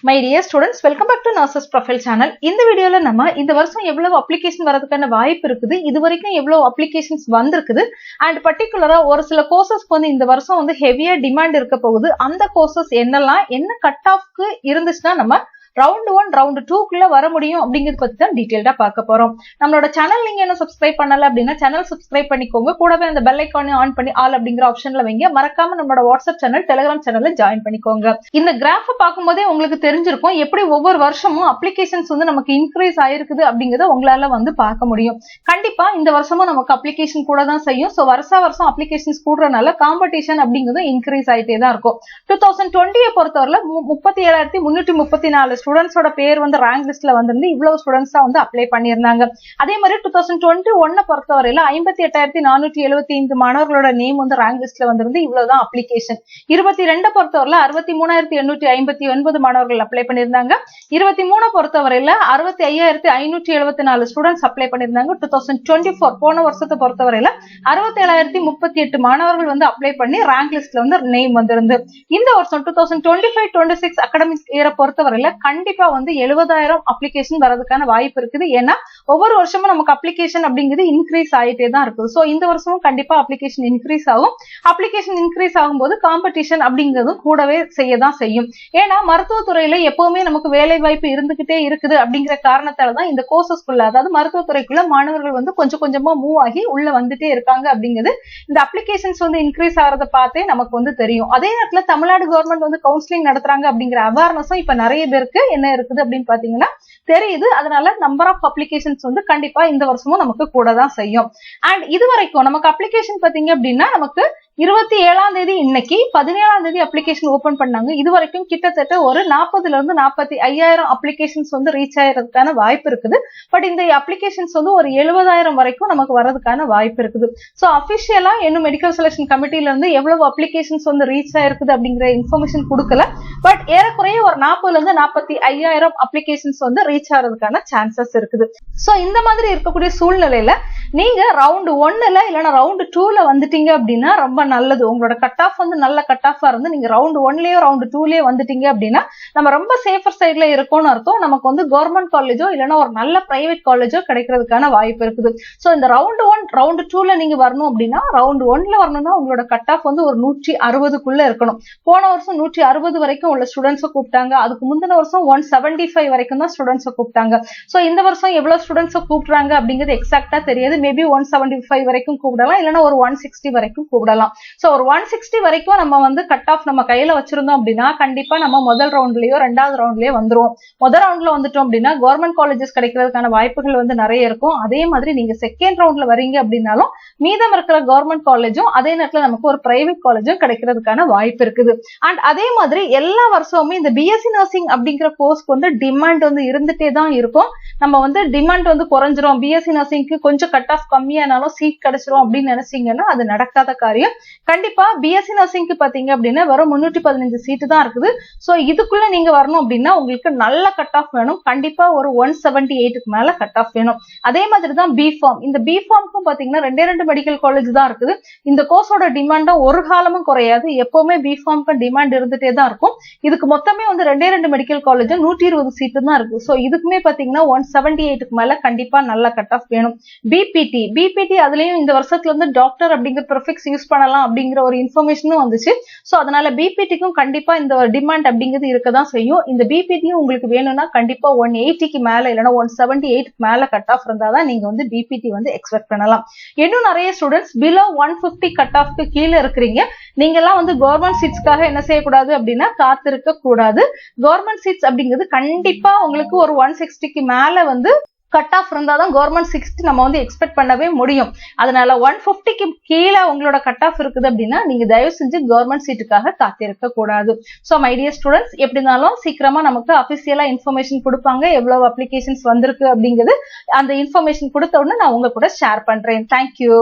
My dear students, welcome back to Nurses Profile channel. இந்த வீடியோல நம்ம இந்த வருஷம் எவ்வளவு அப்ளிகேஷன் வரதுக்கான வாய்ப்பு இருக்குது, இது வரைக்கும் எவ்வளவு அப்ளிகேஷன்ஸ் வந்திருக்குது அண்ட் பர்டிகுலரா ஒரு சில கோர்சஸ்க்கு வந்து இந்த வருஷம் வந்து ஹெவியா டிமாண்ட் இருக்க போகுது. அந்த கோர்சஸ் என்னெல்லாம் என்ன கட் ஆஃப்க்கு இருந்துச்சுன்னா நம்ம ரவுண்ட் 1 ரவுண்ட் 2 குள்ள வர முடியும் அப்படிங்கறது பத்தி தான் டீடைலா பார்க்க போறோம். நம்மளோட சேனல் நீங்க என்ன சப்ஸ்கிரைப் பண்ணல அப்படின்னா சேனல் சப்ஸ்கிரைப் பண்ணிக்கோங்க. கூடவே அந்த பெல் ஐகானை ஆன் பண்ணி ஆல் அப்படிங்கிற ஆப்ஷன்ல வைங்க. மறக்காம நம்மளோட வாட்ஸ்அப் சேனல், டெலிகிராம் சேனல்ல ஜாயின் பண்ணிக்கோங்க. இந்த கிராஃப் பார்க்கும்போதே உங்களுக்கு தெரிஞ்சிருக்கும் எப்படி ஒவ்வொரு வருஷமும் அப்ளிகேஷன்ஸ் வந்து நமக்கு இன்க்ரீஸ் ஆயிருக்குது அப்படிங்கறத உங்களால வந்து பார்க்க முடியும். கண்டிப்பா இந்த வருஷமும் நமக்கு அப்ளிகேஷன் கூட தான் செய்யும். சோ வருஷம் அப்ளிகேஷன்ஸ் கூடுறதுனால காம்படிஷன் அப்படிங்கிறது இன்க்ரீஸ் ஆயிட்டே தான் இருக்கும். 2020 பொறுத்தவரை 37,334 ஸ்டூடெண்ட்ஸோட பேர் வந்து ரேங்க் லிஸ்ட்ல வந்திருந்து இவ்வளவு ஸ்டூடெண்ட்ஸ் தான் வந்து அப்ளை பண்ணியிருந்தாங்க. அதே மாதிரி 2021 பொறுத்தவரையில 58,475 மாணவர்களோட நேம் வந்து ரேங்க் லிஸ்ட்ல வந்திருந்து இவ்வளவுதான் அப்ளிகேஷன். 22 பொறுத்தவரையில 63,859 மாணவர்கள் அப்ளை பண்ணியிருந்தாங்க. 23 பொறுத்தவரையில 65,574 ஸ்டூடெண்ட்ஸ் அப்ளை பண்ணியிருந்தாங்க. 2024 போன வருஷத்தை பொறுத்தவரையில 67,038 மாணவர்கள் வந்து அப்ளை பண்ணி ரேங்க் லிஸ்ட்ல வந்து நேம் வந்திருந்து. இந்த வருஷம் 2025-26 அகாடமிக் இயரை பொறுத்தவரையில கண்டிப்பா வந்து 70,000 அப்ளிகேஷன் வரதுக்கான வாய்ப்பு இருக்குது. ஏன்னா ஒவ்வொரு வருஷமும் நமக்கு அப்ளிகேஷன் அப்படிங்கிறது இன்க்ரீஸ் ஆயிட்டே தான் இருக்குது. சோ இந்த வருஷமும் கண்டிப்பா அப்ளிகேஷன் இன்க்ரீஸ் ஆகும். அப்ளிகேஷன் இன்க்ரீஸ் ஆகும்போது காம்படிஷன் அப்படிங்கிறதும் கூடவே செய்யதான் செய்யும். ஏன்னா மருத்துவத்துறையில எப்பவுமே நமக்கு வேலை வாய்ப்பு இருந்துகிட்டே இருக்குது அப்படிங்கிற காரணத்தாலதான் இந்த கோர்சஸ்குள்ள, அதாவது மருத்துவத்துறைக்குள்ள மாணவர்கள் வந்து கொஞ்சம் கொஞ்சமா மூவ் ஆகி உள்ள வந்துட்டே இருக்காங்க. அப்படிங்கிறது இந்த அப்ளிகேஷன்ஸ் வந்து இன்க்ரீஸ் ஆகிறத பார்த்தே நமக்கு வந்து தெரியும். அதே நேரத்துல தமிழ்நாடு கவர்மெண்ட் வந்து கவுன்சிலிங் நடத்துறாங்க அப்படிங்கிற அவேர்னஸும் இப்ப நிறைய பேருக்கு என்ன இருக்குது அப்படின்னு பாத்தீங்கன்னா தெரியுது. அதனால நம்பர் ஆஃப் அப்ளிகேஷன்ஸ் வந்து கண்டிப்பா இந்த வருஷமும் நமக்கு கூட தான் செய்யும். அண்ட் இது வரைக்கும் நமக்கு அப்ளிகேஷன் பாத்தீங்க அப்படின்னா நமக்கு 27ஆம் தேதி இன்னைக்கு 17ஆம் தேதி அப்ளிகேஷன் ஓபன் பண்ணாங்க. இது வரைக்கும் கிட்டத்தட்ட ஒரு 40,000-45,000 அப்ளிகேஷன்ஸ் வந்து ரீச் ஆகிறதுக்கான வாய்ப்பு இருக்குது. பட் இந்த அப்ளிகேஷன்ஸ் வந்து ஒரு 70,000 வரைக்கும் நமக்கு வரதுக்கான வாய்ப்பு இருக்குது. சோ அபிஷியலா இன்னும் மெடிக்கல் செலக்ஷன் கமிட்டில இருந்து எவ்வளவு அப்ளிகேஷன்ஸ் வந்து ரீச் ஆயிருக்குது அப்படிங்கிற இன்ஃபர்மேஷன் கொடுக்கல. பட் ஏறக்குறைய ஒரு 40,000-45,000 அப்ளிகேஷன்ஸ் வந்து ரீச் ஆகிறதுக்கான சான்சஸ் இருக்குது. சோ இந்த மாதிரி இருக்கக்கூடிய சூழ்நிலையில நீங்க ரவுண்ட் 1ல இல்லைன்னா ரவுண்ட் 2ல வந்துட்டீங்க அப்படின்னா ரொம்ப நல்லது. உங்களோட கட் ஆஃப் வந்து நல்ல கட் ஆஃபா இருந்து நீங்க ரவுண்ட் 1லயோ ரவுண்ட் 2லயோ வந்துட்டீங்க அப்படின்னா நம்ம ரொம்ப சேஃபர் சைட்ல இருக்கோம்னு அர்த்தம். நமக்கு வந்து கவர்மெண்ட் காலேஜோ இல்லைன்னா ஒரு நல்ல பிரைவேட் காலேஜோ கிடைக்கிறதுக்கான வாய்ப்பு இருக்குது. சோ இந்த ரவுண்ட் 1 ரவுண்ட் 2ல நீங்க வரணும் அப்படின்னா ரவுண்ட் 1ல வரணும்னா உங்களோட கட் ஆஃப் வந்து ஒரு 160க்குள்ள இருக்கணும். போன வருஷம் 160 வரைக்கும் உள்ள ஸ்டூடெண்ட்ஸை கூப்பிட்டாங்க. அதுக்கு முந்தின வருஷம் 175 வரைக்கும் தான் ஸ்டூடெண்ட்ஸை கூப்பிட்டாங்க. சோ இந்த வருஷம் எவ்வளவு ஸ்டூடெண்ட்ஸை கூப்பிடுறாங்க அப்படிங்கிறது எக்ஸாக்டா தெரியாது. மேபி 175 வரைக்கும் கூப்பிடலாம், இல்லைன்னா ஒரு 160 வரைக்கும் கூப்பிடலாம். சோ ஒரு 160 வரைக்கும் நம்ம வந்து கட் ஆஃப் நம்ம கையில வச்சிருந்தோம் அப்படின்னா கண்டிப்பா நம்ம முதல் ரவுண்ட்லயோ ரெண்டாவது ரவுண்ட்லயோ வந்துரும். முதல் ரவுண்ட்ல வந்துட்டோம் அப்படின்னா கவர்மெண்ட் காலேஜஸ் கிடைக்கிறதுக்கான வாய்ப்புகள் வந்து நிறைய இருக்கும். அதே மாதிரி நீங்க செகண்ட் ரவுண்ட்ல வரீங்க அப்படின்னாலும் மீதம் இருக்கிற கவர்மெண்ட் காலேஜும் அதே நேரத்துல நமக்கு ஒரு பிரைவேட் காலேஜும் கிடைக்கிறதுக்கான வாய்ப்பு இருக்குது. அண்ட் அதே மாதிரி எல்லா வருஷமுமே இந்த பிஎஸ்சி நர்சிங் அப்படிங்கிற கோர்ஸ்க்கு வந்து டிமாண்ட் வந்து இருந்துட்டே தான் இருக்கும். நம்ம வந்து டிமாண்ட் வந்து குறைஞ்சிரும், பிஎஸ்சி நர்சிங்க்கு கொஞ்சம் கட் ஆஃப் கம்மியானாலும் சீட் கிடைச்சிரும் அப்படின்னு நினைச்சீங்கன்னா அது நடக்காத காரியம். கண்டிப்பா பிஎஸ்சி நர்சிங்க்கு பாத்தீங்க அப்படின்னா வெறும் 315 சீட்டு தான் இருக்குது. சோ இதுக்குள்ள நீங்க வரணும் அப்படின்னா உங்களுக்கு நல்ல கட் ஆஃப் வேணும். கண்டிப்பா ஒரு 178க்கு மேல கட் ஆஃப் வேணும். அதே மாதிரி தான் பி ஃபார்ம். இந்த பி ஃபார்முக்கும் பாத்தீங்கன்னா 2 மெடிக்கல் காலேஜ் தான் இருக்குது. இந்த கோர்ஸோட டிமாண்டும் ஒரு காலமும் குறையாது. எப்பவுமே பி ஃபார்முக்கு டிமாண்ட் இருந்துட்டே தான் இருக்கும். இதுக்கு மொத்தமே வந்து 2 மெடிக்கல் காலேஜ் 120 சீட்டு தான் இருக்கு. சோ இதுக்குமே பாத்தீங்கன்னா 178க்கு மேல கண்டிப்பா நல்ல கட் ஆஃப் வேணும். பிபிடி அதுலயும் இந்த வருஷத்துல இருந்து டாக்டர் அப்படிங்கிற ப்ரிஃபிக்ஸ் யூஸ் பண்ணலாம் அப்படிங்கிற ஒரு இன்ஃபர்மேஷனும் வந்துச்சு. சோ அதனால பிபிடிக்கும் கண்டிப்பா இந்த டிமாண்ட் அப்படிங்கிறது இருக்கதான் செய்யும். இந்த பிபிடியும் உங்களுக்கு வேணும்னா கண்டிப்பா 180க்கு மேல இல்லைன்னா 178க்கு மேல கட் ஆஃப் இருந்தாதான் நீங்க வந்து பிபிடி வந்து எக்ஸ்பெக்ட் பண்ணலாம். இன்னும் நிறைய ஸ்டூடெண்ட்ஸ் பிலோ 150 கட் ஆஃப்க்கு கீழே இருக்கிறீங்க. நீங்க எல்லாம் வந்து கவர்மெண்ட் சீட்ஸ்க்காக என்ன செய்யக்கூடாது அப்படின்னா காத்திருக்க கூடாது. கவர்மெண்ட் சீட்ஸ் அப்படிங்கிறது கண்டிப்பா உங்களுக்கு ஒரு 160க்கு மேல வந்து கட் ஆஃப் இருந்தாதான் கவர்மெண்ட் 60 நம்ம வந்து எக்ஸ்பெக்ட் பண்ணவே முடியும். அதனால 150க்கு கீழே உங்களோட கட் ஆஃப் இருக்குது அப்படின்னா நீங்க தயவு செஞ்சு கவர்மெண்ட் சீட்டுக்காக காத்திருக்க கூடாது. சோ மை டியர் ஸ்டூடெண்ட்ஸ், எப்படி இருந்தாலும் சீக்கிரமா நமக்கு அபிஷியலா இன்ஃபர்மேஷன் கொடுப்பாங்க. எவ்வளவு அப்ளிகேஷன்ஸ் வந்திருக்கு அப்படிங்கிறது அந்த இன்ஃபர்மேஷன் கொடுத்த உடனே நான் உங்க கூட ஷேர் பண்றேன். தேங்க்யூ.